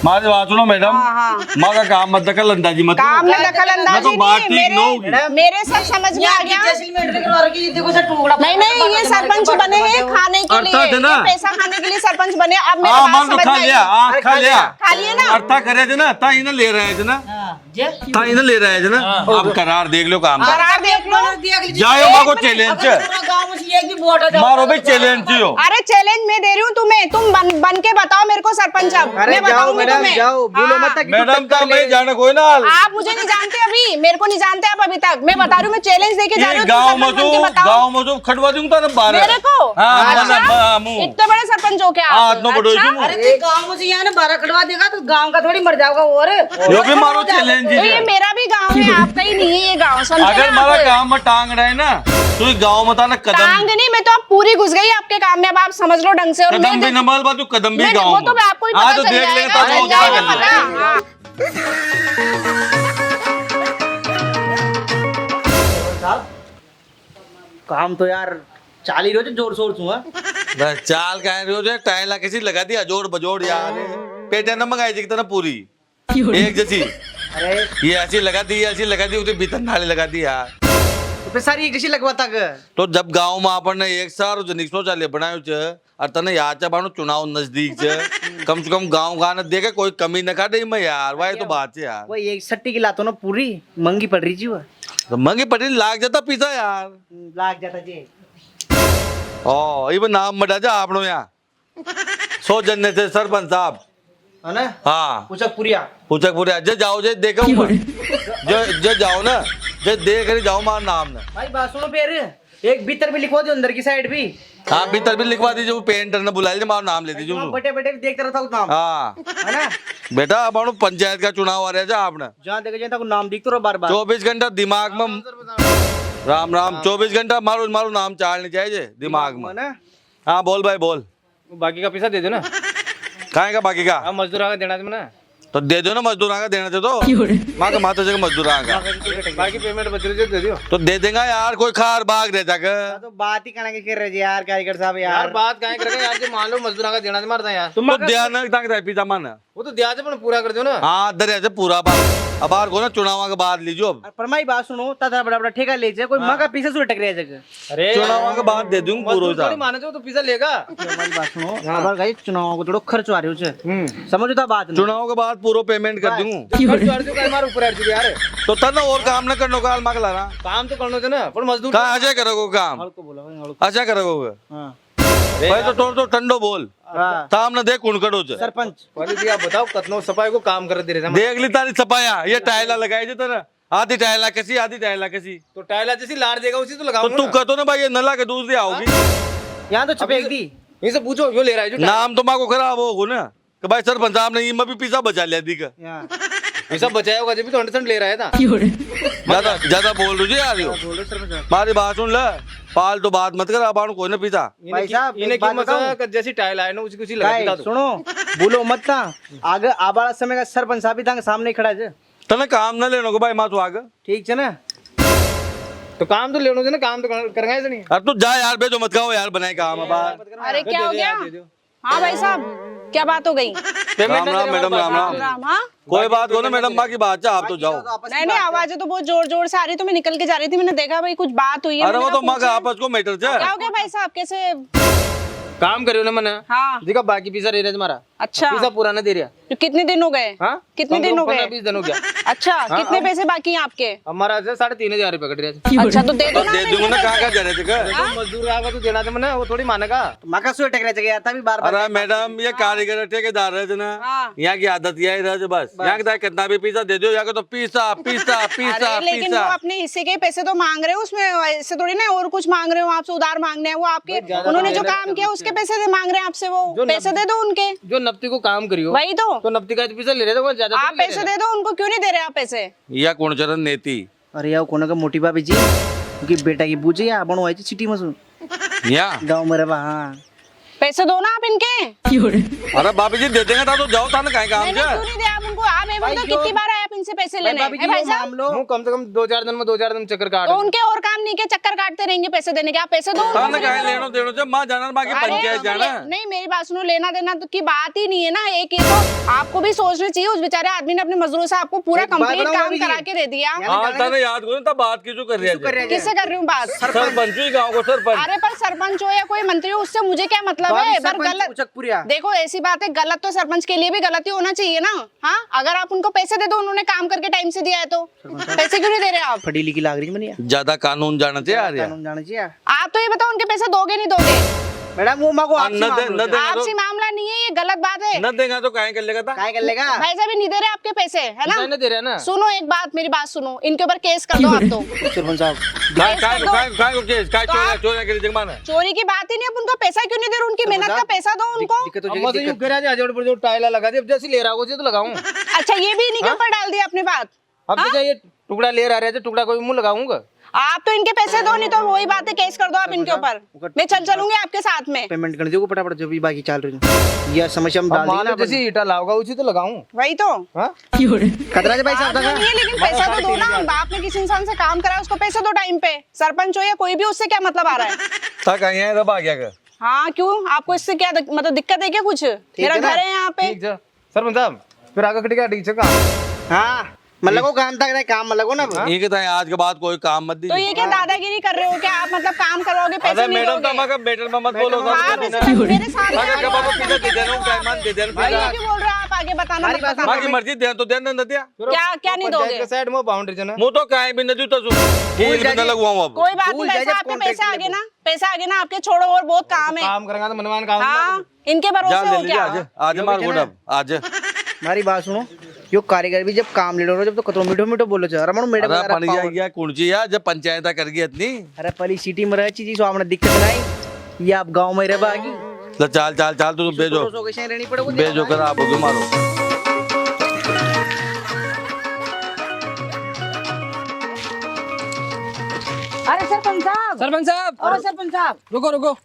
मारी बात सुनो मैडम, माँ का काम मत दखल अंदाजी मत काम में दखल अंदाजी नहीं, मेरे सब समझ में आ गया। नहीं नहीं, ये सरपंच बने हैं खाने के लिए, पैसा खाने के लिए सरपंच बने। अब मेरे बात समझ में आई। खा लिया खा लिए ना, अर्था करे थे ना, ता इन्हें ले रहे थे ना, ता इन्हें ले रहे थे ना। अब करार देख लो काम, करार देख लो। जाओ माँ को चैलेंज मारो भाई, चैलेंज हो। अरे चैलेंज मैं दे रही हूँ तुम्हें, तुम बन के बताओ मेरे को सरपंच। अब मैं बताऊंगी तुम्हें। बोलो मत मैडम का मैं जाना कोई ना, आप मुझे नहीं जानते अभी, मेरे को नहीं जानते आप अभी तक। मैं बता रही हूँ, मैं चैलेंज देके जा रही हूँ। गाँव में जो खटवा दूंगा ना बारह मेरे को। इतने बड़े सरपंच हो क्या? अरे गाँव में यहाँ 12 खटवा देगा तो गाँव का थोड़ी मर जाओगा। और यो भी मारो चैलेंज। ये मेरा भी गाँव है, आपका ही नहीं है ये गाँव। अगर हमारा काम में टांग रहे ना तो गाँव में था ना कदम टांग नहीं, मैं तो अब पूरी घुस गई आपके काम में। अब आप समझ लो ढंग से। और कदम भी नमल बात, कदम भी गाँव वो तो मैं आपको ही पता चल जाएगा। काम तो यार चाल ही रोज जोर शोर छू। चाल कह रहे हो जो टाइला किसी लगा दिया जोड़ बजोड़ यार, पेटे न मंगाई थी कितना पूरी एक जैसी। अरे ये ऐसी लगा दी, ऐसी लगा दी, उसे भीतर नाले लगा दी यार। तो सारी एक जैसी लगवाता ग। तो जब गांव में अपन ने एक सार जनिक्सो चाले बनायो छ और तने याद छ बानो चुनाव नजदीक छ, कम से कम गांव गाने देखे कोई कमी न काटे में यार। वही तो बात है यार। वो एक सट्टी की लातो ना पूरी महंगी पड़ रही जी। वो तो महंगी पड़ी लाग जाता पीछा यार, लाग जाता जी। ओ ये नाम मटा जा आपनो यहाँ 100 जन थे सरपंच साहब है ना। हाँ पूछक पुरिया जे जाओ जे देखो जे जाओ ना, जे देख रही जाओ मार नाम ना। भाई बात सुनो फिर, एक भीतर भी लिखवा दो अंदर की साइड भी। हाँ भीतर भी लिखवा दीजिए, वो पेंटर ने बुला लीजिए, मारो नाम ले दीजिए। बटे बटे देखते रहता हूँ नाम। हाँ है ना बेटा, अब पंचायत का चुनाव आ रहा है आपने, जहाँ देखे जाता नाम दिखते रहो बार बार। 24 घंटा दिमाग में राम राम 24 घंटा मारो मारो नाम चालनी चाहिए दिमाग में ना। हाँ बोल भाई बोल। बाकी का पैसा दे दो ना। कहाँ का बाकी का? मजदूर का देना ना तो दे दो ना, मजदूर का देना थे तो माँ का माता जगह मजदूर का बाकी पेमेंट बच रही दे दो। तो दे देंगे यार, कोई खार भाग रहता है। तो बात ही करना कर रहे यार कारीगर साहब यार यार। बात काहे करेंगे यार, जो मान लो मजदूर का देना मारता यार। तुम ध्यान पिता माना वो तो दिया पर पूरा कर दो ना। हाँ दरिया से पूरा बात अब बार को ना चुनाव के बाद लीजिए। अब परमाई बात सुनो, ताता बड़ा बड़ा ठेका ले जाए कोई माँ का पीछे से टक रहा है। अरे चुनाव के बाद दे दूंगा पूरा माने तो पैसा लेगा। हमारी बात सुनो, अब भाई चुनाव को थोड़ा खर्च आ रहे हो समझो था बात। चुनाव के बाद पूरा पेमेंट कर दूंगा। तो तब और काम न करने का मांग ला रहा, काम तो करना था ना, पर मजदूर कहाँ अच्छा करोगे काम, अच्छा करोगे भाई। तो ठंडो बोल सामने देख कुण करो सरपंच पहले भी आप बताओ कितना सफाई को काम कर दे रहे थे। देख ली तारी सफाया, ये टाइला लगाई जे तेरा, आधी टाइला कैसी आधी टाइला कैसी। तो टाइला जैसी लार देगा उसी तो लगाओ। तो तू कहतो ना भाई ये नला के दूसरी आओगी यहाँ तो छपेक दी। इनसे पूछो क्यों ले रहा है जो नाम तो माँ को खराब होगो ना कि भाई सरपंच साहब ने भी पिज्जा बचा लिया दी का। पैसा बचाया होगा जब भी तो 100% ले रहा है था। ज्यादा बोल रही यार यो मारी बात सुन ले, पाल तो बात मत कर। अब कोई ना पिता भाई साहब इन्हें क्यों मसा जैसी टाइल आए ना उसी उसी लगा दो। सुनो बोलो मत ना आगे आबाड़ा समय का सरपंच साहब भी सामने खड़ा है। तने काम न लेनो को भाई माँ तू आगे ठीक है ना। तो काम तो लेनो ना, काम तो करेंगे ऐसे नहीं। अब तू जा यार, बेचो मत खाओ यार, बनाए काम अब। अरे क्या हो गया? हाँ भाई साहब क्या बात हो गई? राम राम मैडम, राम राम। हाँ कोई बात हो ना मैडम, माँ की बात है, आप तो जाओ। नहीं नहीं, आवाजें तो बहुत जोर जोर से आ रही, तो मैं निकल के जा रही थी, मैंने देखा भाई कुछ बात हुई है। अरे वो तो माँ का आपस को मैटर क्या हो गया भाई साहब, कैसे? काम करियो ना मैंने। हाँ देखा बाकी पैसा रह रहा तुम्हारा। अच्छा पैसा पूरा ना दे रहा। तो कितने दिन हो गए? हाँ कितने दिन हो गए? 20 दिन हो गया। अच्छा कितने पैसे बाकी हैं आपके? हमारा 3,500 रुपए कट रहा है। अच्छा तो दे दो ना। दे दूंगा ना, कहाँ जा रहे थे? मजदूर आएगा तो देना था मैंने, वो थोड़ी मानेगा। माँ का सुर टकरा गया था भी बार बार। अरे मैडम ये कारीगर ठेकेदार रहे थे ना, यहाँ की आदत यही रहे बस। यहाँ का कितना भी पिज्जा दे दो, यहाँ तो पिज्जा पिज्जा पिज्जा लेकिन वो अपने हिस्से के पैसे तो मांग रहे हो, उसमें ऐसे थोड़ी ना और कुछ मांग रहे हो आपसे, उधार मांगने हैं वो आपके। उन्होंने जो काम किया उसके पैसे मांग रहे हैं आपसे, वो पैसे दे दो उनके। जो नफ्ती को काम करियो वही तो नफ्ती का पैसा ले रहे थे, ज्यादा आप पैसे दे दो उनको, क्यों नहीं दे रहे आप पैसे? या कौन चरण नेती अरे यार कोना का मोटी भाभी जी की बेटा की पूछे या बनवाई थी सिटी में या गांव में रहा। हाँ पैसे दो ना आप इनके। अरे बाबी जी दे देंगे तो जाओ था ना, कहीं काम क्यों नहीं दे आप उनको? आप कितनी बार आए आप इनसे से पैसे लेने हैं भाई साहब? હું कम से कम 2-4 दिन में 2-4 दिन चक्कर काट तो उनके और काम नहीं के चक्कर काटते रहेंगे पैसे देने के, आप पैसे दो उनको। ताने कहे लेनो देनो से मां जाना बाकी अरे पंचायत जाना। नहीं मेरी बात सुनो, लेना देना तो की बात ही नहीं है ना। एक ये तो आपको भी सोचना चाहिए, उस बेचारे आदमी ने अपने मजदूर से आपको पूरा एक बात कंप्लीट बताऊं काम अभी करा ये? के दे दिया। हां ताने याद करो तब बात की जो कर रही है। किससे कर रही हूँ बात? सरपंच ही गांव को सरपंच। अरे पर सरपंच हो या कोई मंत्री हो, उससे मुझे क्या मतलब है? पर गलत उचकपुरिया देखो, ऐसी बात है, गलत तो सरपंच के लिए भी गलती होना चाहिए ना। हाँ, अगर आप उनको पैसे दे दो, उन्होंने काम करके टाइम से दिया है तो पैसे क्यों नहीं दे रहे आप? फटी लिखी लाग रही है ज्यादा कानून जाना चाहिए यार। कानून जाना चाहिए आप तो ये बताओ, उनके पैसे दोगे नहीं दोगे? मैडम। वो मांगो आपसे न दे मांग लो। न देगा आपसी मामला नहीं है, ये गलत बात है। न देगा तो काहे कर लेगा था। काय कर लेगा? भाई साहब नहीं दे रहे आपके पैसे, है ना? नहीं दे रहे ना। सुनो एक बात, मेरी बात सुनो, इनके ऊपर केस कर दो आप तो। सरपंच साहब काय केस काय कर दो। काय काय को केस काय तो चोरी आप- चोरी के जमाना। चोरी की बात ही नहीं, अब उनका पैसा क्यों नहीं दे रहे? उनकी मेहनत का पैसा दो उनको। दिक्कत हो अम्मा तो जाएगी यूं कह रहा है जोड़ पर जो टाइला लगा दे, अब जैसे ले रहा हो तो लगाऊं। अच्छा, ये भी इन्हीं के ऊपर डाल दिया आपने बात। अब तो ये टुकड़ा ले रहा है, टुकड़ा कोई मुंह लगाऊंगा। आप तो इनके पैसे दो, नहीं तो वही बात है, केस कर दो आप इनके ऊपर। मैं चलूंगी आपके साथ में। पेमेंट कर दो फटाफट जो भी बाकी चल रही है। यह समस्या हम डाल मान लो देंगे जैसे ईटा लाओगा उसी तो लगाऊं। वही तो हाँ खतरा है भाई आप साहब तो नहीं है, लेकिन पैसा तो दो ना। आपने किसी इंसान से काम करा, उसको पैसे दो टाइम पे। सरपंच हो या कोई भी, उससे क्या मतलब आ रहा है? था कहीं है रब आ गया कर। हाँ क्यों, आपको इससे क्या मतलब दिक्कत है क्या कुछ? मेरा है ना? घर है यहाँ पे। ठीक है सरपंच साहब, फिर आगे कट गया ठीक से काम। हाँ मतलब वो काम था काम मतलब ना ये कहता है आज के बाद कोई काम मत तो दीजिए। ये क्या दादागिरी कर रहे हो क्या आप? मतलब काम करवाओगे, पैसे अरे नहीं मैडम दोगे? तमा का बेटर में मत बोलो आप ना। मेरे साथ अगर कब को पीछे दे देना टाइम मान दे देना भाई, ये पीछे। क्यों बोल रहे हो आप? आगे बताना मत बताना। मां की मर्जी दे तो देना न दिया। क्या क्या नहीं दोगे? साइड में बाउंड्री जना। मुंह तो काहे भी न दू तो हील भी न लगवाऊं अब। कोई बात भूल नहीं, जाए पैसा जब आपके contract पैसे आगे ना, पैसा आगे ना आपके, छोड़ो और बहुत काम है। काम करेंगे तो मनमान काम। हाँ, इनके जा भरोसे ले हो लीजिए क्या? आज आज मार गुडम आज। हमारी बात सुनो, यो कारीगर भी जब काम ले लो जब तो कतरो मीठो मीठो बोलो छ रमण मैडम अरे पड़ गया कुंची यार जब पंचायत कर गई इतनी। अरे पहली सिटी में रह चीज आपने दिक्कत नहीं, ये आप गांव में रह बागी ले चाल चाल चाल तू बेजो रहनी पड़ेगी। बेजो कर आप हो मारो। अरे सरपंच साहब, अरे सरपंच साहब, रुको रुको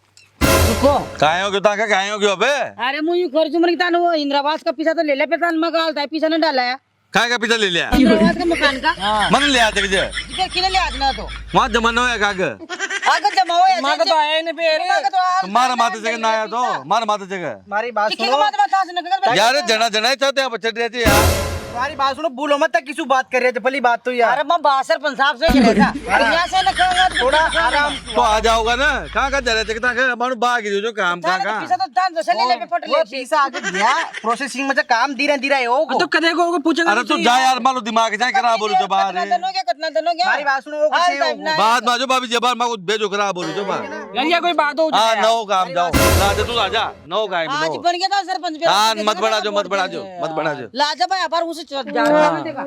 रुको। काहे हो क्यों ताका काहे हो क्यों अबे। अरे मुझे खर्च उम्र की वो इंदिरावास का पैसा तो ले ले, पेतान मगाल था, पैसा नहीं डाला है काहे का पीछे ले लिया इंदिरावास का मकान का। मन ले आते जे जिक्र किले ले आज ना तो वहां जमाना है काग आगे जमा हो मां का तो आया नहीं पे तो मार माते जगह ना आया तो मार माते जगह हमारी बात किसी सुनो, का मात मत हाथ न यार जना जना चाहते हैं बच्चे रहते यार। हमारी बात सुनो, बोलो मत तक किसी बात कर रहे थे पहली बात तो यार अरे मैं बासर पंसाब से करे था यहाँ से न कहूंगा थोड़ा आराम। तो आ जाओगा ना कहाँ कहाँ जा रहे थे कहाँ मानो भाग ही जो काम कहाँ पैसा कहाँ तो दान जैसे ले ले पे पट वो ले पैसा आगे दिया प्रोसेसिंग में काम धीरे हो तो कदे को पूछेंगे। अरे तू जा यार मानो दिमाग जाए करा बोलू तो बाहर है। कितना दिनों क्या हमारी बात सुनो, वो कैसे हो? बाद में जो भाभी जबार माँ को भेजो करा बोलू तो बाहर। यार ये कोई बात हो हाँ नौ काम जाओ राजा तू राजा नौ काम आज नौ। बन गया था सरपंच पे। हाँ मत बढ़ा जो मत बढ़ा जो मत बढ़ा जो। लाजा भाई अपार उसे जा देगा।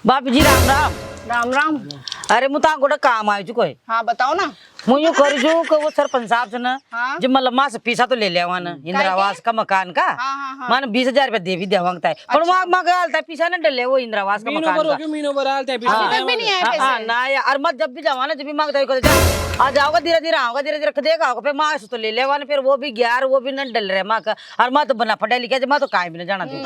बापी जी राम राम। राम राम। अरे मुता गोटा काम आयो छु कोई। हाँ बताओ ना। मुझे कर जो को वो सरपंच साहब से ना हाँ। जो मतलब मां से पैसा तो ले लिया वहां ना इंदिरावास का मकान का। हाँ। मान 20,000 रुपया दे भी दे मांगता है पर वहां मगाल था पैसा न डले वो इंदिरावास का मकान का। मीनो पर आलते अभी तक भी नहीं आए हाँ पैसे। ना यार और मत जब भी जावा ना जब भी मांगता है कहते जा आ जाओगा धीरे धीरे आऊंगा धीरे धीरे देगा होगा फिर मां से तो ले लेवा ना फिर वो भी ग्यार वो भी न डल रहे मां का और मां तो बना पढ़ा लिखा मैं तो काहे भी न जाना दे।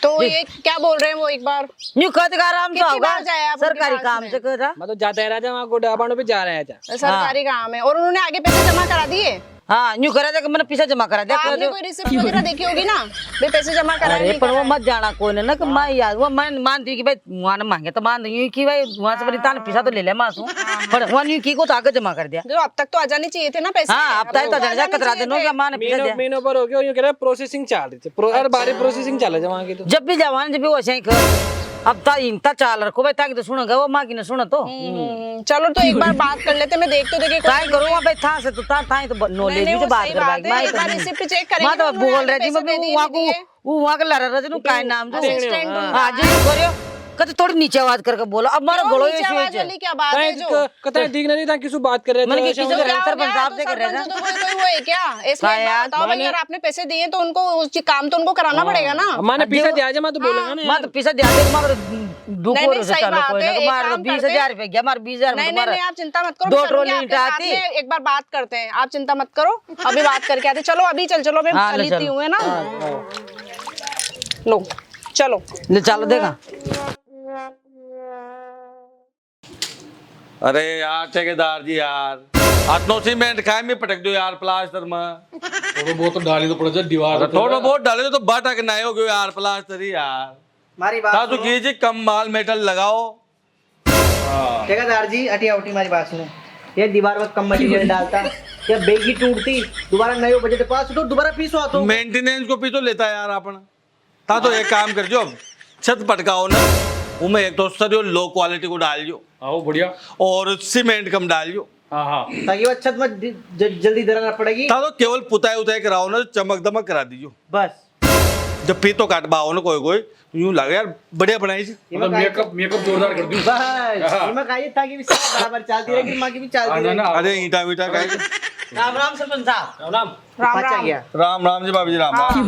तो ये क्या बोल रहे हैं वो एक बार? न्यू कहते का आराम से कितनी होगा बार जाए आप उनके सरकारी पास काम में? से कर रहा। मैं तो जाता है राजा वहां को डाबाणों पे जा रहा है। सरकारी काम है और उन्होंने आगे पैसे जमा करा दिए। हाँ न्यू करा था मैंने पैसा जमा करा तो दिया आपने कोई रिसिप्ट वगैरह देखी होगी ना भाई पैसे जमा करा अरे नहीं पर वो करा। मत जाना कोई ना कि मैं यार वो मैं मानती हूँ कि भाई वहाँ ना मांगे तो मान यूं कि भाई वहाँ से बड़ी पैसा तो ले ले मासू पर वहाँ यूं की को तो आगे जमा कर दिया। जो अब तक तो आ जाने चाहिए थे ना पैसे। हाँ अब तो जाने कतरा दिन हो गया माँ ने पैसा दिया। महीनों पर हो गया यूं कह रहा प्रोसेसिंग चल रही थी हर बारी प्रोसेसिंग चल रही वहां की तो। जब भी जवान जब भी वैसे ही कर अब ता इनता चाल रखो भाई ताकि तो सुनेगा वो माँ की ना सुनो तो चलो तो एक बार बात कर लेते, मैं देख तो देखे ताई करो वहाँ भाई था से तो था तो नॉलेज भी तो बात कर भाई एक बार रिसिप्ट चेक करेंगे। माँ तो उन्होंने बोल आगे रही थी पैसे मैं दे दिए, वहाँ नहीं दिए। को वो वहाँ का लड़ा रजनू का नाम जो असिस्टेंट उनका। हाँ जो करियो कते थोड़ी नीचे आवाज करके बोलो अब मारो गोलो नीचे आवाज वाली क्या बात है जो कतई दिख नहीं था किसी बात कर रहे मैंने थे किसी तो से क्या हो सरपंच गया? साहब तो से कर रहे सरपंच थे तो कोई वो है क्या? इसलिए एक बात बताओ भाई, अगर आपने पैसे दिए तो उनको उस काम तो उनको कराना पड़ेगा ना। माने पीछे दिया जा, मैं तो बोलेगा ना मैं तो पैसा दिया दे मार दुख नहीं, हो नहीं, से सही चालू बात कोई है, ना एक मार काम 20,000 रुपए गया मार 20,000 नहीं नहीं नहीं, आप चिंता मत करो, दो मैं चलूंगी ट्रॉली आपके साथ आती में, एक बार बात करते हैं, आप चिंता मत करो, अभी बात करके आते। चलो अभी चलो मैं हाँ, ले चलती चलो। हूँ, है ना। लो चलो। ले चलो देगा अरे यार ठेकेदार जी यार, आटनो सीमेंट काय में पटक दो यार प्लास्टर में। थोड़ा बहुत तो डाली तो पड़ जाए दीवार थोड़ा बहुत डाले तो बटक नहीं हो गयो यार प्लास्टर ही यार। मारी बात ता तो सुनो। कीजिए कम माल मेटल लगाओ। ठेकेदार जी अटी उठी मारी बात सुनो, ये दीवार में कम मटेरियल डालता या बेगी टूटती दोबारा नयो बजट पास तो दोबारा फीस हुआ तो मेंटेनेंस को भी तो लेता है यार अपन। ता तो एक काम कर जो छत पटकाओ ना, उमें एक तो सर लो क्वालिटी को डाल जो आओ बढ़िया। और सीमेंट कम डाल जो, हाँ हाँ ताकि वो छत में जल्दी दरार पड़ेगी। ता तो केवल पुताई उताई कराओ ना, चमक दमक करा दीजिए। बस जब पी तो काटवाओ ना कोई कोई यूं लगे यार बढ़िया बनाई थी। इमा काई- मेकअप जोरदार कर दूं। बस इमा कहिए ताकि भी सब बराबर चलती रहे, मां की भी चलती रहे। अरे ईटा वीटा का राम राम सरपंच साहब राम राम बचा राम। गया। राम राम जी भाभी जी राम राम।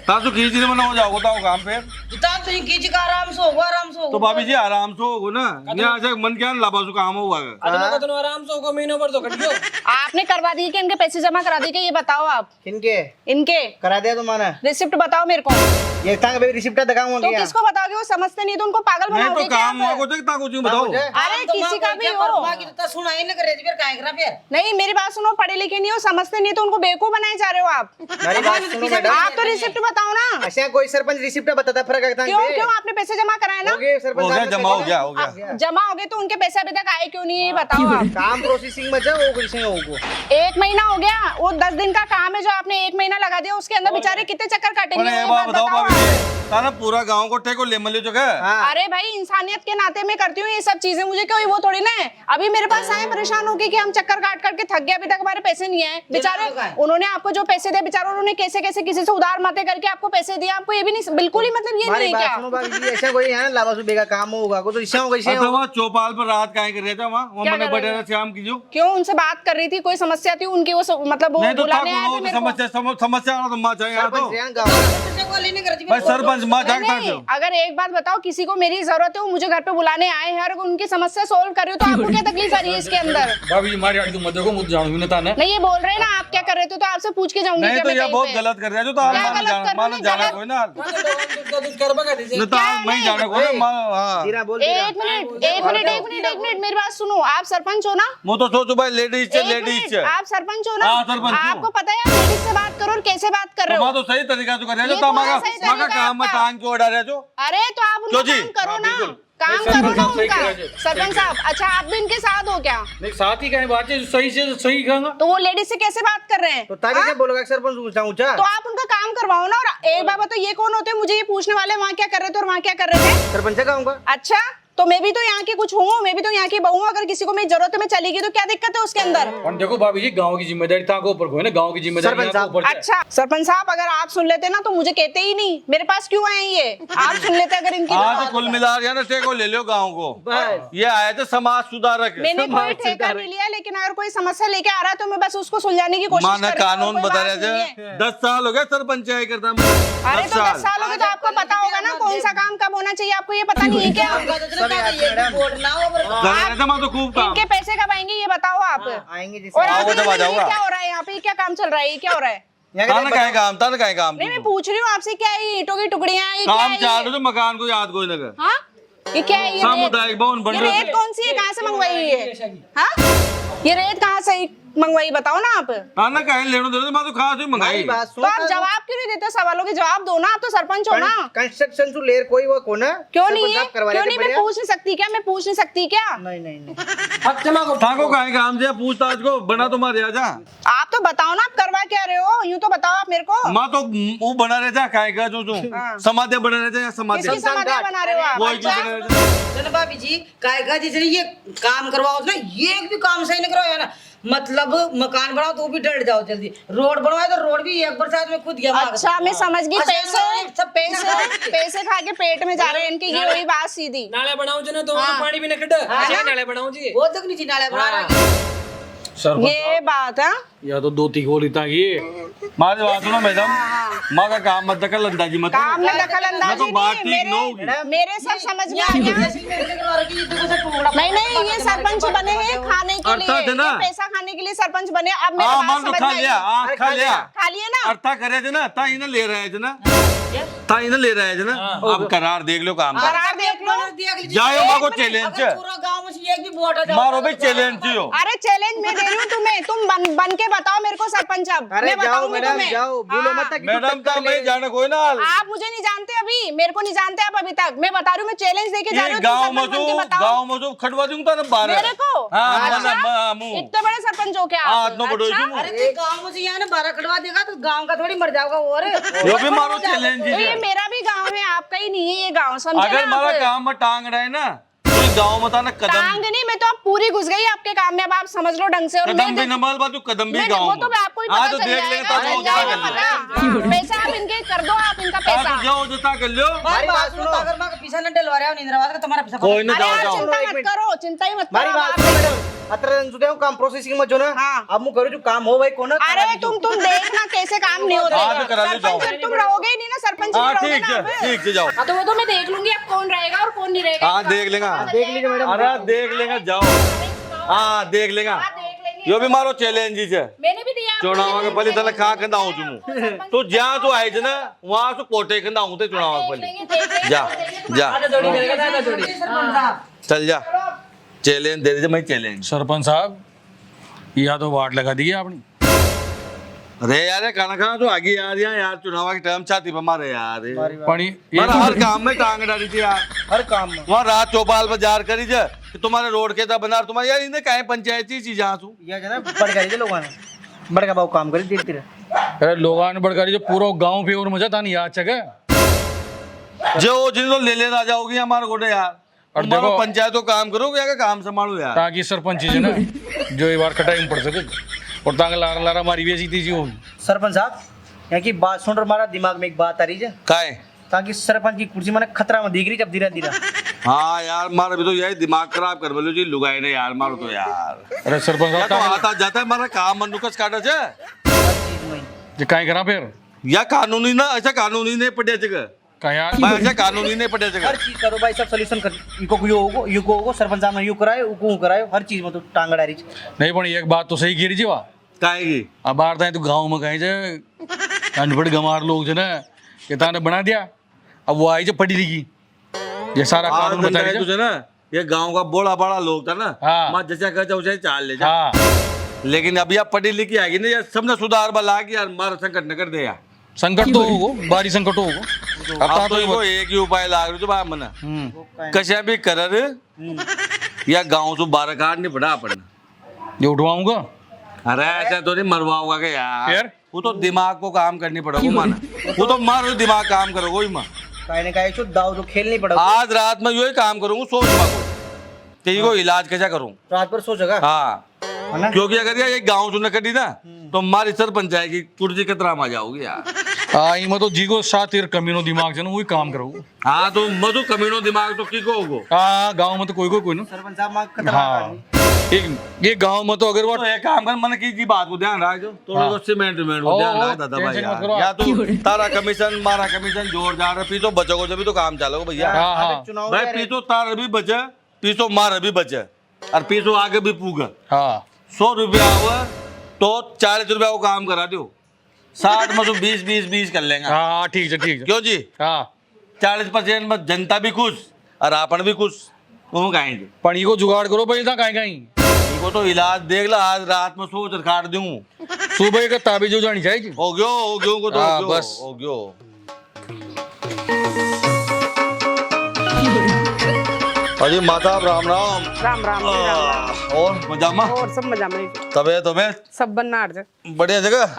ता तो कीजिए ना हो जाओगे ताओ काम पे बता तो कीजिए का आराम से होगा आराम से तो होगा भाभी जी आराम से होगो ना, यहाँ से मन क्या लाबासु काम होगा। तो आराम से होगा, महीनों पर तो कट गयो। आपने करवा दी कि इनके पैसे जमा करा दी कि ये बताओ आप। किनके इनके करा दिया तुम्हारा? रिसिप्ट बताओ मेरे को। ये तांग बेबी रिसिप्ट दिखाऊंगा तो क्या? किसको बताओगे? वो समझते नहीं तो उनको पागल नहीं बनाओगे तो क्या काम आप? हुआ को ता कुछ बताओ। अरे किसी का भी हो, माँ की तो सुना ही नहीं कर रही थी, फिर काहे करा फिर नहीं मेरी बात सुनो, पढ़े लिखे नहीं हो, समझते नहीं तो उनको बेवकूफ बनाए जा रहे हो आप। मेरी बात सुनो मैडम, आप तो रिसिप्ट बताओ ना। अच्छा कोई सरपंच रिसिप्ट बताता फर्क रखता है क्यों क्यों आपने पैसे जमा कराए ना? हो गए सरपंच हो गया साहब ने जमा हो पैसे- गया हो गया। जमा हो गए तो उनके पैसे अभी तक आए क्यों नहीं है ये बताओ आप। काम प्रोसेसिंग में जाओ वो किसी होगो। 1 महीना हो गया, वो 10 दिन का काम है जो आपने 1 महीना लगा दिया, उसके अंदर बेचारे कितने चक्कर काटेंगे अरे वो ये बात बात बताओ बताओ भाभी आप। जी, ताना पूरा गांव को टेको ले मल्यो जगह। हाँ अरे भाई इंसानियत के नाते मैं करती हूँ ये सब चीजें, मुझे कोई वो थोड़ी ना है। अभी मेरे पास आए परेशान होके कि हम चक्कर काट काट के थक गए, अभी तक हमारे पैसे नहीं आए बेचारे। उन्होंने आपको जो पैसे दिए बेचारों, उन्होंने कैसे कैसे किसी से उधार माते करके आपको पैसे दिए, आपको ये भी नहीं बिल्कुल ही मतलब ये हमारी नहीं बात क्या। सुनो भाभी जी, ऐसा कोई है ना लावासु बेगा काम होगा को तो इसे होगा इसे अच्छा वहाँ चौपाल पर रात काहे कर रहे थे वहाँ क्या मैंने कर रहे बड़े शाम की जो क्यों उनसे बात कर रही थी, कोई समस्या थी उनकी, वो मतलब वो नहीं तो था बुलाने आए थे तो मेरे को। समस्या आना तो माँ चाहिए यहाँ तो सरपंच यहाँ गाँव भाई सरपंच माँ नहीं, जागता नहीं, है। अगर एक बात बताओ, किसी को मेरी जरूरत है, वो मुझे घर पे बुलाने आए हैं और उनकी समस्या सोल्व कर रही हो तो आपको क्या तकलीफ आ रही है इसके अंदर? भाभी जी हमारी आड़ी तो मत देखो, मुझे जानू नहीं था ना। नहीं ये बोल रहे हैं ना आप क्या कर रहे थे, तो आपसे पूछ के जाऊंगी नहीं क्या तो मैं ये कहीं बहुत पे? गलत कर रहे हैं जो तो आप क्या मानो गलत कर रहे मानो हैं? जाना गलत- कोई ना नहीं तो आप मैं नहीं? जाना कोई ना हाँ जीरा बोल जीरा। एक मिनट मेरी बात सुनो, आप सरपंच हो ना? वो तो सोचो भाई लेडीज से एक लेडीज मिनट, से आप सरपंच हो ना? हाँ, सरपंच हूँ। आपको पता है आप लेडीज से बात करो और कैसे बात कर रहे तो हो? तो सही तरीका से कर रहे ये हो तो तुम्हारा हमारा सही तरीका हमारा काम में आपका। टांग क्यों अड़ा रहे जो अरे तो आप उनका जो जी, काम करो हाँ, ना, बिल्कुल। काम नहीं, करो ना सरपंच साहब सही उनका। कह रहे हैं। सरपंच साहब अच्छा आप भी इनके साथ हो क्या? नहीं साथ ही कहीं बात है, सही से सही कहूंगा। तो वो लेडीज से कैसे बात कर रहे हैं? तो ताकि हाँ? क्या बोलोगा सरपंच ऊंचा ऊंचा? तो आप उनका काम करवाओ ना। और एक बार बताओ, ये कौन होते हैं मुझे ये पूछने वाले, वहाँ क्या कर रहे थे और वहाँ क्या कर रहे थे? सरपंच गाँव का अच्छा तो मैं भी तो यहाँ की कुछ हूँ, मैं भी तो यहाँ की बहू हूँ, अगर किसी को मेरी जरूरत है मैं चली गई तो क्या दिक्कत है उसके अंदर? और देखो भाभी जी गांव की जिम्मेदारी था को ऊपर कोई ना, गांव की जिम्मेदारी सरपंच यहाँ को ऊपर है। अच्छा सरपंच साहब अगर आप सुन लेते ना तो मुझे कहते ही नहीं, मेरे पास क्यों आए ये? आप सुन लेते अगर इनकी हाँ तो कुल मिला यार टेको ले लो गाँव को। बस ये आए थे समाज सुधारक मैंने कोई ठेका नहीं लिया, लेकिन अगर कोई समस्या लेके आ रहा है तो मैं बस उसको सुलझाने की कोशिश माना कर रही हूँ, कानून कोई बता बात रहे नहीं थे है। 10 साल हो गए सरपंच करता अरे तो 10 साल हो गए तो आपको पता होगा ना कौन सा काम कब होना चाहिए, आपको ये पता नहीं है क्या? मैं तो खूब काम इनके पैसे कब आएंगे ये बताओ आप। आएंगे जिसे और आओ आप जब आ ये जाऊंगा। क्या हो रहा है यहाँ पे, क्या काम चल रहा है, ये क्या हो रहा है? यहाँ ताना का काहे काम ताना काहे काम नहीं मैं पूछ रही हूँ आपसे, क्या है ये ईंटों की टुकड़ियां, ये क्या काम है चालू ये? तो मकान को याद कोई लगे हाँ ये क्या है? ये सामुदायिक भवन बन ये रहे रेत कौन सी है, कहाँ से मंगवाई है? हाँ ये रेत कहाँ से मंगवाई बताओ ना आप। ताना काहे लेनो दे मैं तो कहां से मंगाई हमारी बात तो सुनो आप जवाब क्यों नहीं देते सवालों के? जवाब दो ना, आप तो सरपंच हो ना। कंस्ट्रक्शन टू लेर कोई वो कोना क्यों नहीं सरपंच है? साहब करवा क्यों लेते नहीं? मैं बढ़िया। पूछ नहीं सकती क्या? मैं पूछ नहीं सकती क्या? नहीं नहीं नहीं ठाको काहे काम से पूछताछ को बना तुम्हारे आजा आप तो बताओ ना, आप करवा क्या रहे हो? यूं तो बताओ आप मेरे को। मां तो वो बना रहे थे काहे का जो समाधि बना रहे थे या समाधि किसकी समाधि बना रहे हो आप? वो क्यों अच्छा? बना रहे थे चलो भाभी जी काय का जिसने ये काम करवाओ ना, ये एक भी काम सही नहीं करवाया ना। मतलब मकान बनाओ तो भी डर जाओ जल्दी, रोड बनवाए तो रोड भी एक बरसात में खुद गया माँ का। अच्छा मैं समझ गई, अच्छा, सब पैसे खा के पेट में जा रहे हैं इनकी, ये वही बात सीधी। नाले बनाओ जो ना तो पानी भी न कट अच्छा नाले बनाओ जी वो तक नहीं नाले बना रहा ये बात है। या तो 2 तीन होली था ये मारे बात सुनो मैडम, माँ का काम मत दखल अंदाजी मत काम में दखल मैं अंदाजी तो बात नहीं, ठीक न होगी। मेरे सब समझ में आ गया। नहीं ये सरपंच बने हैं खाने के लिए, अर्थात है ना। ये पैसा खाने के लिए सरपंच बने। अब मेरे हाँ बात मान तो समझ खा में लिया, आई। हाँ खा लिया, खा लिए ना। अर्था करे थे ना, ता इन्हें ले रहे हैं ना, ता इन्हें ले रहे हैं ना। अब करार देख लो काम का, करार देख लो। जाओ माँ को चैलेंज पूरा गांव में से एक भी वोट आ जाए मारो भाई चैलेंज हो। अरे चैलेंज मैं दे रही हूँ तुम्हें, तुम बन के बताओ मेरे को सरपंच। अब अरे मैं जाओ बताऊंगी मैडम तुम्हें। जाओ, बोलो मत कि मैडम का मैं जाने कोई ना आप मुझे नहीं जानते अभी, मेरे को नहीं जानते आप अभी तक। मैं बता रही हूँ, मैं चैलेंज देके जा रही हूँ, तुम गाँव में सरपंच बन के बताओ। गाँव में खटवा दूंगा ना बाहर मेरे को हाँ अच्छा? मुंह इतने बड़े सरपंच हो क्या हाँ, आप? इतना बड़े अच्छा? हो अरे तू गांव में से यहाँ ना 12 कटवा देगा तो गांव का थोड़ी मर जाओगा वो। अरे यो भी मारो चैलेंज तो ये मेरा भी गांव है, आपका ही नहीं है ये गांव, समझे अगर ना मारा आप? काम में टांग रहे ना तो गाँव में था ना कदम टांग नहीं, मैं तो अब पूरी घुस गई आपके काम में, अब आप समझ लो ढंग से। और कदम मैं भी नमल बात कदम भी नहीं, गाँव वो तो मैं आपको ही हाँ पता तो चल देख लेंगे जाएगा, तो चल जाएगा पता। हाँ, पैसा आप इनके कर दो, आप इनका पैसा। जाओ जता कर लो हमारी बात सुनो, अगर माँ का पीछा न डलवा रहे हो इंद्रावास का तुम्हारा पीछा कोई ना अरे जाओ यार, जाओ चिंता मत करो, चिंता ही मत मारी करो बात आप। सुनो मैडम, अतर सुते हो काम प्रोसेसिंग में जो ना हाँ। अब मु करो जो काम हो भाई कोना अरे तुम देखना कैसे काम नहीं होते। हाँ, तो करा लो, जाओ। सरपंच तुम रहोगे ही नहीं ना, सरपंच हाँ नहीं रहोगे ठीक ना है आप। ठीक है जाओ हाँ, तो वो तो मैं देख लूंगी अब कौन रहेगा और कौन नहीं रहेगा। हाँ देख लेंगे देख लीजिए मैडम। अरे देख लेंगे जाओ हाँ देख लेंगे यो भी मारो चैलेंज है मैंने भी दिया चुनाव के पहले तले खा कंदा हूँ तुम तो जहाँ तू आए थे ना वहाँ से कोटे कंदा हूँ थे चुनाव के पहले जा जा चल जा चैलेंज दे दीजिए मैं चैलेंज सरपंच साहब या तो वाट लगा दी आपने अरे यार ये खाना खाना तो आगे यार यार चुनाव की टाइम छाती पर मारे यार पानी मारा हर काम में टांग डाली थी यार हर काम में वहाँ रात चौपाल बाजार करी जा कि तुम्हारे रोड के था बना तुम्हारे यार इन्हें कहे पंचायती चीज यहाँ तू या जना बढ़ गई लोगों ने बड़का बाबू काम करे धीरे धीरे अरे लोगान बड़कारी जो पूरा गांव पे और मजा था नहीं याद जगह जो जिनको ले ले आ जाओगी हमारे गोटे यार और और देखो- पंचायत को काम करोगे या काम संभालो यार ताकि सरपंच जी ना जो एक बार कटाई में पड़ सके और ताकि लारा लारा मारी भी ऐसी तीजी होगी सरपंच साहब यहाँ की बात सुन हमारा दिमाग में एक बात आ रही है काहे ताकि सरपंच की कुर्सी मैंने खतरा में दिख रही जब धीरे धीरे हाँ यार मारा भी तो यही दिमाग खराब कर बोलो जी लुगाई ने यार मारो तो यार अरे सरपंच या साहब तो ताकि- आता जाता है मारा काम मनुकस काटा छे चीज में जो काहे करा फिर या कानूनी ना ऐसा कानूनी नहीं पड़े जगह का यार भाई ऐसा कानूनी नहीं पड़े हर जगह चीज करो भाई सब सोल्यूशन कर इको को सरपंच साहब ने यू कराए उको कराए हर चीज में तो टांग डारी नहीं पण एक बात तो सही गिरी जी वा काहेगी अब बार था तो गांव में कहीं जे अनपढ़ गंवार लोग जो ना ये ताने बना दिया अब वो आई जो पढ़ी लिखी ये सारा आज कानून बता रही तुझे ना ये गांव का बड़ा बड़ा लोग था ना हाँ। मैं जैसा कहता उसे चाल ले जा हाँ लेकिन अभी आप पढ़ी लिखी आएगी ना यार सबने सुधार बला कि यार मारा संकट न कर दे यार संकट तो होगो भारी संकट होगो अब अब तो इनको एक ही उपाय लाग रही तो बा मना कशा भी करर या गांव से 12 कार्ड नहीं पड़ा अपन ये उठवाऊंगा अरे ऐसा तो नहीं मरवाऊंगा के यार फिर? वो तो दिमाग को काम करनी पड़ेगा माना वो तो मारो दिमाग काम करोगे ही मां कहने का है दाव तो खेल नहीं पड़ा आज रात में यही काम करूंगा सोच मांगो कि को इलाज कैसा करूं रात भर सो जगह हाँ है ना क्योंकि अगर यार ये गांव से न कटी ना तो हमारी सरपंच आएगी कुर्सी कतरा में आ जाओगी यार आई मैं तो जी को साथ तेरे कमीनो दिमाग से ना वही काम करो हाँ तो मधु कमीनो दिमाग तो की को होगो हाँ गांव में तो कोई ना सरपंच साहब मां खतरा हाँ ये गांव में तो अगर वो तो एक काम कर मन की बात को ध्यान रख जो थोड़ा हाँ। तो सीमेंट को ध्यान रख दादा भाई टेंशन मत यार करो या तो तारा कमीशन मारा कमीशन जोड़ जा रहा पी तो बचोगे जब भी तो काम चलोगे भैया हाँ हाँ चुनाव भाई पी तो तार भी बचे पी तो मार भी बचे और पी तो आगे भी पूगा हाँ 100 रुपया हुआ तो 40 रुपया को काम करा दो 60 में तो 20 कर लेंगे हाँ ठीक है क्यों जी हाँ 40% में जनता भी खुश और अपन भी खुश तुम कहेंगे पण को जुगाड़ करो भाई था कहीं इनको तो इलाज देख ला आज रात में सोच काट दूं सुबह का ताबीज हो जानी चाहिए हो गयो को तो हाँ, हो गयो, बस। हो गयो अरे माता राम राम राम राम और मजा में और सब मजा में तबे तुम्हें सब बनना आ रहे बढ़िया जगह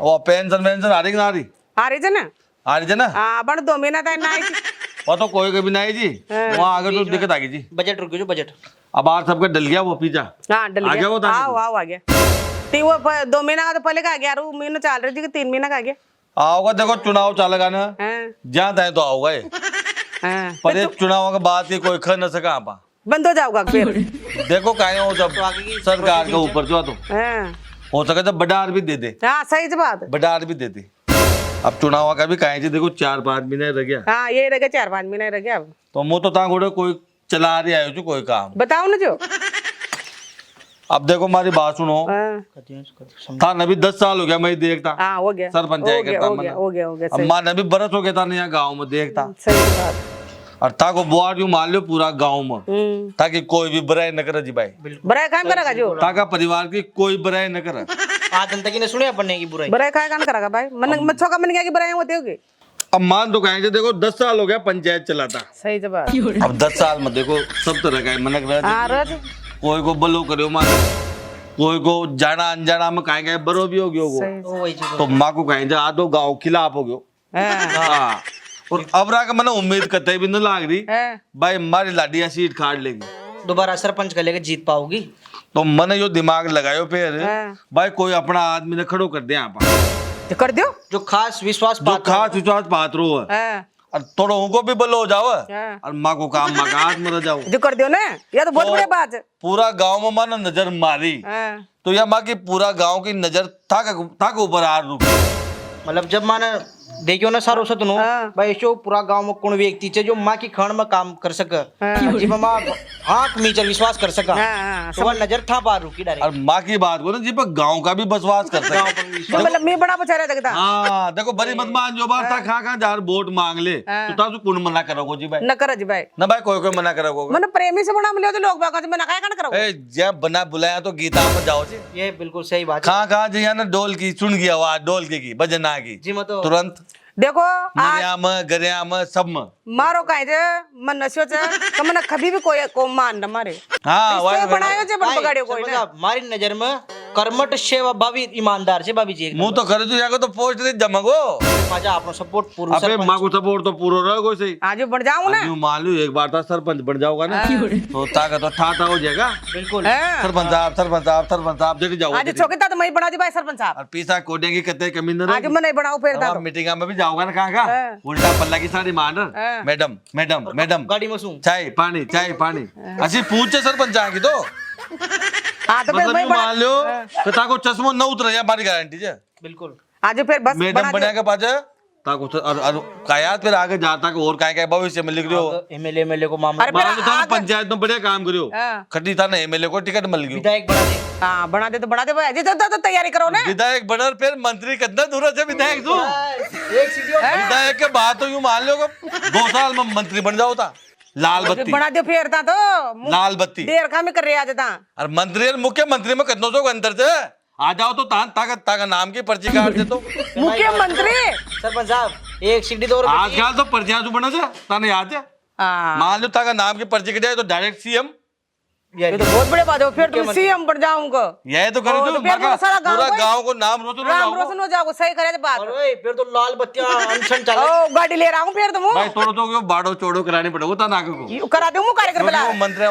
वो पेंशन वेंशन आ रही कि ना आ रही आ रही थे ना आ रही है ना हाँ बन 2 महीना तक ना आई थी वो तो कोई कभी नहीं जी, वहाँ आगे तो दिक्कत आ गई जी। बजट रुक जो बजट। अब आज सबका डल गया वो पिज्जा। हाँ डल आ गया वो था। आओ आओ आ गया। ती वो 2 महीना का तो पहले का आ गया, 2 महीना चल रही थी कि 3 महीना का आ गया। आओगा देखो चुनाव चलेगा ना, हाँ जहाँ तय तो आओगा ये। हाँ पर ये चुनाव के बाद की कोई खा न सका आपा। बंद हो जाओगा फिर। देखो काहे हो जब सरकार के ऊपर जो तो हाँ हो सके तो बडार भी दे दे, हाँ सही से बात। बडार भी दे दे। अब चुनाव का भी काहे जी देखो 4-5 महीने रह गया, हाँ ये रह गया 4-5 महीने रह गया अब। तो मुँह तो ता घोड़े कोई चला रही आयो जो कोई काम। बताओ ना जो। अब देखो हमारी बात सुनो, हाँ था नबी 10 साल हो गया मैं देखता हाँ हो गया सरपंच हो गया करता हो गया हो गया हो गया अब सही माँ नबी बरस हो गया था यहाँ गाँव में देखता, सही बात। और ता को बुआर यूं मान लो पूरा गाँव में, ताकि कोई भी बुराई न करे जी भाई। बुराई काम करेगा जो, ताका परिवार की कोई बुराई न करे। आज तक ने सुने अपने की बुराई। बुराई काय काम करेगा भाई, मन मच्छों का मन क्या की बुराई होती होगी। अब मान तो कहेंगे देखो 10 साल हो गया पंचायत चलाता, सही से बात। अब 10 साल में देखो सब तरह का मनक रहा, हाँ रोज कोई को बलो करो माँ, कोई को जाना अनजाना में कहेंगे बरो भी हो गयो सही वही चीज। तो माँ को कहेंगे आ दो गाँव खिलाफ हो गयो। हाँ हाँ और अब रहा मैंने उम्मीद करते भी नहीं लाग रही हाँ भाई हमारी लाडिया सीट खाड़ लेगी, दोबारा सरपंच का लेके जीत पाओगी। तो मैंने जो दिमाग लगायो फिर हाँ। भाई कोई अपना आदमी ने खड़ो कर दे यहाँ पर, तो कर दियो। जो खास विश्वास जो पात्र खास विश्वास पात्र हो हाँ और थोड़ा उनको भी बलो हो जाओ हाँ। और माँ को काम माँ का हाथ में रह जाओ। जो कर दियो ना, ये तो बहुत बढ़िया बात है। पूरा गांव में मानो नजर मारी हाँ तो यह माँ की पूरा गांव की नजर था के ऊपर आ रुक। मतलब जब माने देखियो ना सारो सतनो हाँ। भाई शो पूरा गांव में कौन व्यक्ति छे जो माँ की खण में काम कर सके, हाँ। जी माँ आंख मीचर विश्वास कर सका, हाँ हाँ तो वह नजर था पार रुकी डायरेक्ट। और माँ की बात को ना जी पर गांव का भी बसवास कर सके। मतलब मैं बड़ा बेचारा लगता। हाँ देखो बड़ी मत मान जो बात था खा जार वोट मांग ले तो ताजु कौन मना करोगे जी भाई, न कर जी भाई, ना भाई कोई मना करोगे। मन प्रेमी से बना मिले तो लोग बाग मना काय करो। ए जब बना बुलाया तो गीता में जाओ जी, ये बिल्कुल सही बात है। कहाँ जी है ना डोल की सुन की आवाज, डोल की भजना की जी मैं तो तुरंत देखो आज मरिया में गरिया में सब में मारो काहे जे मन नस्यो छे तो मन कभी भी कोई को मान न मारे। हाँ इसको बनायो जे बन भाई, बगाड़ियो कोई सरपंच ना। साहब, हमारी नजर में कर्मठ सेवा भावी ईमानदार से भाभी जी एक मुंह तो करे तू यहाँ को तो पोस्ट दे जमगो मजा आपनो सपोर्ट पूरा अबे माँ को सपोर्ट तो पूरा रहोगे सही। आज बन जाऊं ना। यूं मान लो एक बार तो सरपंच बन जाओगा ना तो ताकत तो ठाता हो जाएगा। बिल्कुल हाँ। सरपंच साहब सरपंच साहब सरपंच साहब जल्दी जाओ आज चौकीदार तो मैं बना दी भाई सरपंच साहब। और पीसा कोडे की कत्ते कमी न आज मैं नहीं बनाऊं फिर अब मीटिंग में भी जाओगा ना कहाँ का हाँ। उल्टा पल्ला की साड़ी मान हाँ। मैडम मैडम मैडम गाड़ी में सूं चाय पानी ऐसी पूछे सरपंच आएगी तो हाँ तो फिर मतलब मैं यूं बना मान लो कि ताको चश्मो न उतरे हमारी गारंटी है। बिल्कुल आज फिर बस मैडम बना बने दे। के पास ताको और कायात फिर आगे जाता कि और काय भविष्य में लिख रहे हो। एमएलए को मामला अरे मान लो था आगे- पंचायत में बढ़िया काम करियो हाँ। खट्टी था ना एमएलए को टिकट मिल गई विधायक बना दे। हाँ बना दे तो बना दे भाई जी, तो तैयारी करो ना। विधायक बनर फिर मंत्री कितना दूर है विधायक तू एक सीढ़ी और विधायक के बाद तो यूं मान लो 2 साल में मंत्री बन जाओ था। लाल बत्ती बना दे फिर ता तो लाल बत्ती देर का में कर रहे आज ता। और मंत्री और मुख्यमंत्री में कितनों सौ अंतर से आ जाओ तो ताकत नाम की पर्ची काट दे तो मुख्यमंत्री सरपंच साहब एक सीढ़ी तो और आजकल तो पर्चियां जो बना से ताने याद है हाँ मान लो ताका नाम की पर्ची कट जाए तो डायरेक्ट सीएम ये तो बहुत बड़े बात है। फिर तुम सीएम बन जाऊंगा, यह तो करे तो जो फिर मगा सारा गाँव पूरा को- गांव को नाम रोशन हो राम जाओगे। रोशन हो जाओगे। सही करे बात। अरे फिर तो लाल बत्तियां अनशन चल ओ गाड़ी ले रहा हूँ फिर तुम भाई थोड़ा तो क्यों बाड़ो चोड़ो कराने पड़ेगा ता नाक को करा दूंगा कार्यक्रम बुला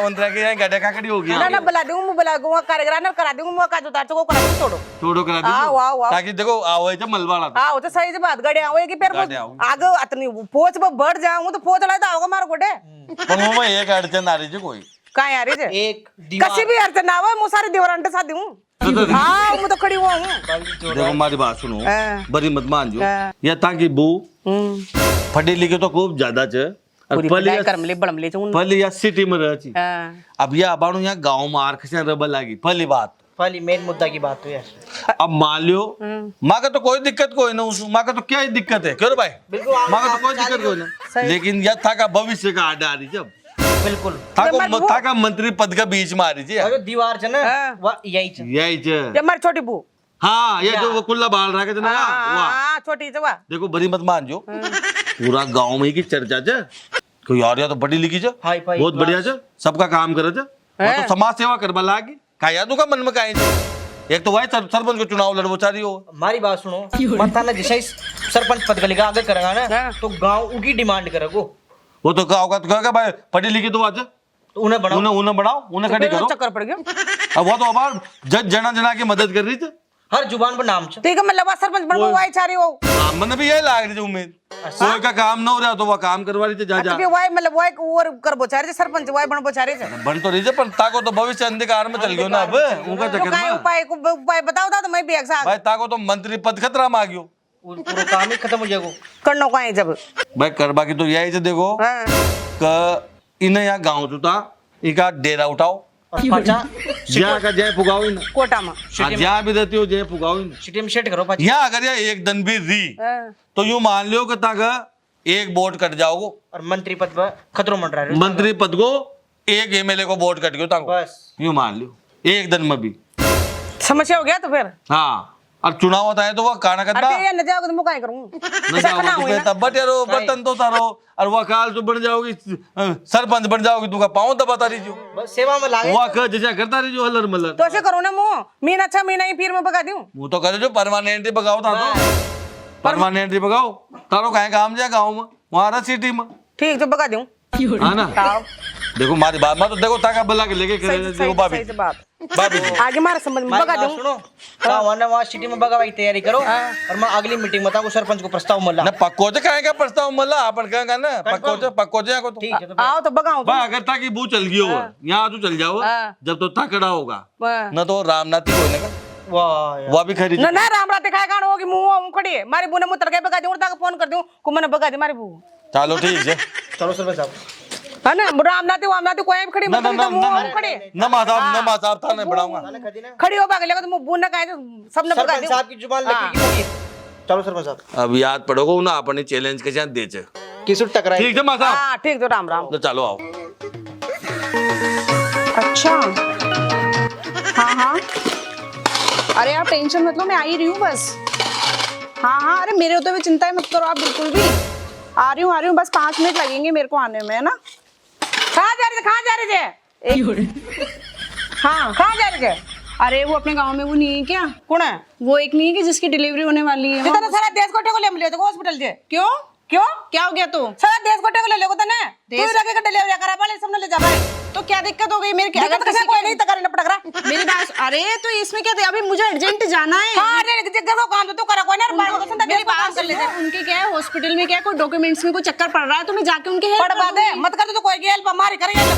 मंत्री के यहाँ गड्ढे का खड़ी होगी ना बुला दूंगा बुला दूंगा कार्यक्रम ना करा दूंगा का जो तार को करा दूंगा छोड़ो। चोड़ो करा आओ, आओ, दी आओ। ताकि देखो आओ जब मलबाड़ा तो हाँ वो तो सही से बात गाड़ी आओगी फिर गाड़ी आओगी। आगे अतनी पोच पर बढ़ जाऊंगा तो पोच लाए तो आओगा मारो गोडे पंगों में एक अड़चन आ रही थी कोई कहाँ यार ये एक दीवार कसी भी अड़चन ना आवे मुझे सारे दीवार साथ दूं। हाँ मैं तो खड़ी हुआ हूँ। देखो हमारी बात सुनो हाँ। बड़ी मत मान जो हाँ। या ताकि बू पढ़ी लिखे तो खूब ज्यादा च और पूरी पहले पढ़ाई कर ले बड़म ले चून। पहले या सिटी में रहती हाँ अब यह अबाणु यहाँ गाँव में आर खिसे रबल लागी पहली बात। पहली मेन मुद्दा की बात हुई है। अब मान लियो माँ का तो कोई दिक्कत कोई ना उसमें माँ का तो क्या ही दिक्कत है क्यों रे भाई बिल्कुल माँ का तो कोई दिक्कत कोई ना लेकिन यह था का भविष्य का आड़ आ रही जब बिल्कुल था का मंत्री पद का बीच में आ रही थी और जो दीवार है ना हाँ। वह यही है। यही च ये हमारी छोटी बू। हाँ ये जो वो कुल्ला बाल रहा है ना वाह हाँ छोटी जवा। देखो बड़ी मत मान जो पूरा गांव में ही की चर्चा च कोई और या तो बड़ी लिखी छ हाई फाई बहुत बढ़िया छ सबका काम करे छ वो तो समाज सेवा करवा लागी का याद का मन में का एक तो वही सरपंच को चुनाव लड़वो चाह रही हो। हमारी बात सुनो मत ना जैसे ही सरपंच पद का लेकर आगे करेगा ना हाँ। तो गांव उनकी डिमांड करेगो वो तो कहा होगा तो कहेगा भाई पढ़ी लिखी तो आज तो उन्हें बनाओ, उन्हें बनाओ, उन्हें खड़ी करो। चक्कर पड़ गया। अब वो तो अबार जज जना जना की मदद कर रही थी। हर जुबान पर नाम छ। ठीक है, मतलब सरपंच बनवा वाई चारी हो। हाँ, मैंने भी यही लाग रही थी उम्मीद। कोई का काम ना हो रहा तो वह काम करवा रही थी जा जा। वाई मतलब वाई और कर बोचारे सरपंच वाई बन बोचारे से। बन तो रही है पर ताको तो भविष्य अंधकार में चल गयो ना अब उनका तो चक्कर काय में। उपाय बताओ था तो मैं भी एक साथ भाई ताको तो मंत्री पद खतरा में आ गयो। पूरा काम ही खत्म हो जाएगा। करनो का है जब। भाई करबा की तो यही से देखो हाँ। क इन्हें यहाँ गाँव जुटा इनका डेरा उठाओ और पाचा जहाँ का जय पुगाओ इन कोटा में। जहाँ भी रहती हो जय पुगाओ इन सिटी में सेट करो पाचा। यहाँ अगर ये एक दिन भी री हाँ। तो यूं मान लियो कि ताका एक वोट कट जाओगे और मंत्री पद पर खतरों मंडरा रहे हो। मंत्री पद को एक एमएलए को वोट कट गयो ताको बस यूं मान लियो एक दिन में भी। समस्या हो गया तो फिर। हाँ अब चुनाव होता है तो वह काना करता अरे ये न जाओगे तो मैं काय करूं। न जाओगे तो तब यारो बर्तन तो तारो और वह काल तो बन जाओगी सरपंच बन जाओगी तुमका पाँव दबाता रही जो बस सेवा में लागे। वह कह जैसा करता रही जो हलर मलर तो ऐसे करो ना मुंह महीना 6 महीना ही फिर मैं बगा दूं। वो तो करे जो परमानेंटली बगाओ था तो परमानेंटली बगाओ तारो कहीं काम जाए गाँव में वहाँ रहा सिटी में ठीक तो बगा दूं। हाँ ना देखो मारी बात मैं तो देखो ताका बला के लेके करे देखो भाभी सही से बात। भाभी जी आगे मारे समझ में मारी बगा बात दूं। सुनो वहाँ सिटी में बगावाई की तैयारी करो और मैं अगली मीटिंग में सरपंच को प्रस्ताव मिला। ना पक्को से कहें का प्रस्ताव मला अपन कहेंगे ना पक्को से को तो ठीक है तो आओ तो बगाओ बा अगर ताकि बू चल गयो यहाँ तू चल जाओ हाँ। जब तो ताकड़ा होगा वाह न तो रामनाथी कोई ना वाह यार। वह भी खरीद ना ना राम रात दिखाए गान होगी मुंह खड़ी है मारी बूने मुतर के बगा दूं ताके फोन कर दूं को मैंने बगा दे मारी बू चलो ठीक है चलो सरपंच साहब। है ना रामनाथी कोई भी खड़ी ना ना मतलब ना तो मुंह खड़ी है। नमा साहब था नहीं बढ़ाऊंगा खड़ी हो बगा लेगा तो मुंह बूने का सबने बगा सरपंच दूं। साहब की जुबान लगी। चलो सरपंच साहब अब याद पड़ोगे ना अपने चैलेंज के साथ देचे किसुट टकराई। ठीक है माँ साहब हाँ ठीक तो राम राम। तो चलो आओ अच्छा हाँ हाँ अरे आप टेंशन मत लो मैं आ ही रही हूँ बस। हाँ हाँ अरे मेरे होते हुए चिंता ही मत करो आप बिल्कुल भी। आ रही हूँ बस 5 मिनट लगेंगे मेरे को आने में है ना। कहाँ जा रहे थे हाँ कहाँ जा रहे थे। अरे वो अपने गांव में वो नहीं है क्या कौन है वो एक नहीं है कि जिसकी डिलीवरी होने वाली है। जितना सारा देश कोटे को ले मिले तो हॉस्पिटल से क्यों क्यों क्या हो गया तो सारा देश कोटे को ले लेको तने तू लगे का डिलीवरी करा वाले सबने ले जा भाई। तो क्या दिक्कत हो गई मेरे क्या दिक्कत कैसे कोई नहीं तकरे न पटक रहा। मेरी बात अरे तो इसमें क्या था अभी मुझे अर्जेंट जाना है। कहाँ रे जगह को काम तो तू करा कोई ना बाहर को सुनता मेरी देश को काम बात कर ले सुनो, उनके क्या है हॉस्पिटल में क्या है कोई डॉक्यूमेंट्स में कोई चक्कर पड़ रहा है तो मैं जाके उनके हेल्प पड़ बात है मत कर तो कोई गेल पर मारी करेगा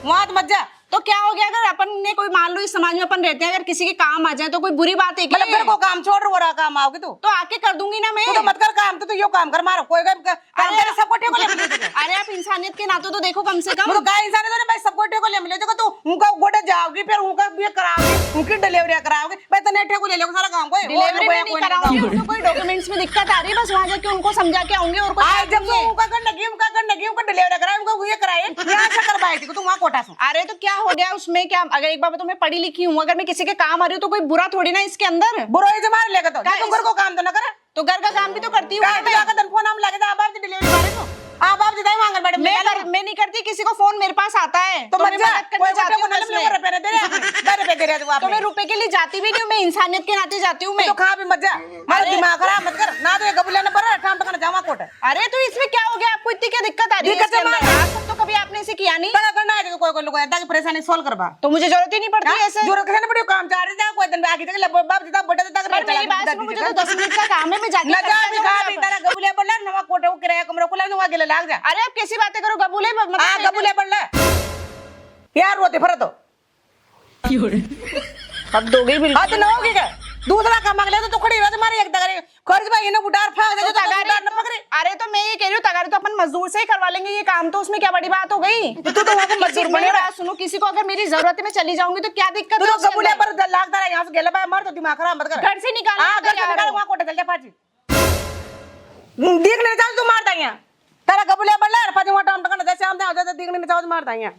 वहां मत जा। तो क्या हो गया अगर अपन ने कोई मान लो इस समाज में अपन रहते हैं अगर किसी के काम आ जाए तो कोई बुरी बात है क्या? मतलब मेरे को काम छोड़ रहा काम आओगे तू तो आके कर दूंगी ना मैं। तू तो मत कर काम तो यो काम कर मारो कोई काम तेरे सब कोटे को ले मिले अरे आप इंसानियत के नाते तो देखो कम से कम। तो काय इंसान है तो भाई सब कोटे को ले मिले तो तू उनका गोटे जाओगी फिर उनका भी कराओगी उनकी डिलीवरी कराओगी भाई तो नेठे को ले लो सारा काम को डिलीवरी में नहीं कराऊंगी तो कोई डॉक्यूमेंट्स में दिक्कत आ रही है बस वहां जाके उनको समझा के आऊंगी और आज जब तू उनका कर लगी उनका डिलीवरी कराए उनका ये कराए यहां से करवाई थी तू वहां कोटा से। अरे तो क्या हो गया उसमें क्या अगर एक बार तो मैं पढ़ी लिखी हूँ अगर मैं किसी के काम आ रही हूँ तो कोई बुरा थोड़ी ना इसके अंदर। बुराई से मार लेगा तो तू घर को काम तो ना करे तो घर का काम भी तो करती हूँ तो जाकर फोन हम लगे था आप डिलीवरी मारे तो आप जिताई मांगन मैडम मैं नहीं करती किसी को फोन मेरे पास आता है तो मत जा कोई जाती को हूँ नलम ले रुपए दे रुपए दे रहे तू तो मैं रुपए के लिए जाती भी नहीं हूँ मैं इंसानियत के नाते जाती हूँ मैं। तो खा भी मत जा मारे दिमाग खराब मत कर ना तो ये गबुले ने पर ठाम तक जावा कोट। अरे तो इसमें क्या हो गया आपको इतनी क्या दिक्कत आ रही है दिक्कत इसके अंदर? आज तक तो कभी आपने इसे किया नहीं बड़ा करना है कोई कोई लोग ऐसा की परेशानी सोल्व करवा तो मुझे जरूरत ही नहीं पड़ती ऐसे। जरूरत कैसे नहीं पड़ी काम चाह रहे थे कोई दिन आगे तक बाप जीता बड़े तक पर मेरी बात सुनो मुझे तो 10 मिनट का काम है मैं जाके ना जा भी खा भी तेरा गबुले पड़ नवा कोटे किराया कमरा को लग वहां गेले लाग जा। अरे आप कैसी बातें करो गबूले हां गबुले पड़ ले यार रोते फिर तो अब दोगे बिल्कुल हां तो ना होगी क्या दूसरा काम अगले तो खड़ी हुई तुम्हारी एक दगरे खर्च भाई इन्हें बुडार फाग दे तो तगारी न पकड़े। अरे तो मैं ये कह रही हूँ तगारी तो अपन मजदूर से ही करवा लेंगे ये काम तो उसमें क्या बड़ी बात हो गई। तू तो वहां को मजदूर बने बात सुनो किसी को अगर मेरी जरूरत है मैं चली जाऊंगी तो क्या दिक्कत तू है तो उसके गबुले अंदर? पर लाग तारा यहां से गेले भाई मर तो दिमाग खराब मत कर घर से निकाल हां घर से निकाल वहां कोटे चल जा पाजी देख ले चल तू मार दाइया तेरा गबुले पर ले पाजी वहां टाइम टकन जैसे हम दे देख नहीं चाहो मार दाइया।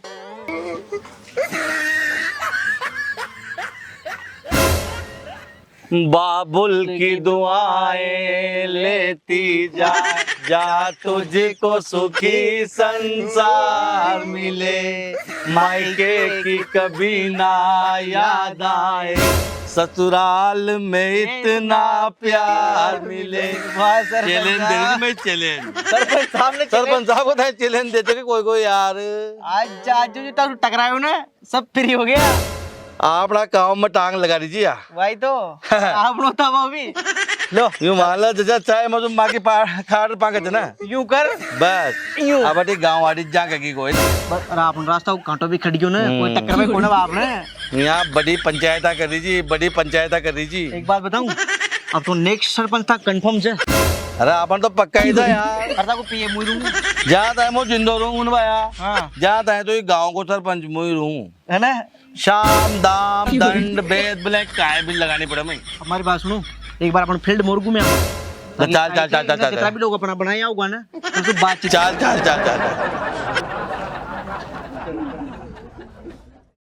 बाबुल की दुआएं लेती जा जा तुझको सुखी संसार मिले मायके की कभी ना याद आए ससुराल में इतना प्यार मिले वाह सर चैलेंज दे रही मैं चैलेंज सरपंच साहब ने सरपंच साहब को चैलेंज देते कि कोई यार आज जो टकराए हो ना सब फ्री हो गया आपड़ा काम में टांग लगा दीजिए वही तो आप लोग वो भी लो यूं मान लो जैसा चाय मैं तुम बाकी खाड़ पाके ना यूं कर बस यूं अब अटी गांव वाली जा की कोई अरे आप रास्ता कांटो भी खड़ी हो ना कोई टक्कर में कोना आपने यहाँ बड़ी पंचायत कर दीजिए बड़ी पंचायत कर दीजिए एक बात बताऊं अब तो नेक्स्ट सरपंच था कंफर्म से अरे अपन तो पक्का ही था यार करता को पीए मुई रहूं जाता है मैं जिंदो रहूं भाया हाँ जाता है तो ये गांव को सरपंच मुई रहूं है ना शाम दाम दंड भेद ब्लैक काय भी लगानी पड़े मैं हमारी बात सुनो एक बार अपन फील्ड मोरगू में आओ चल चल चल चल जितना भी लोग अपना बनाया होगा ना तो बातचीत चल चल चल चल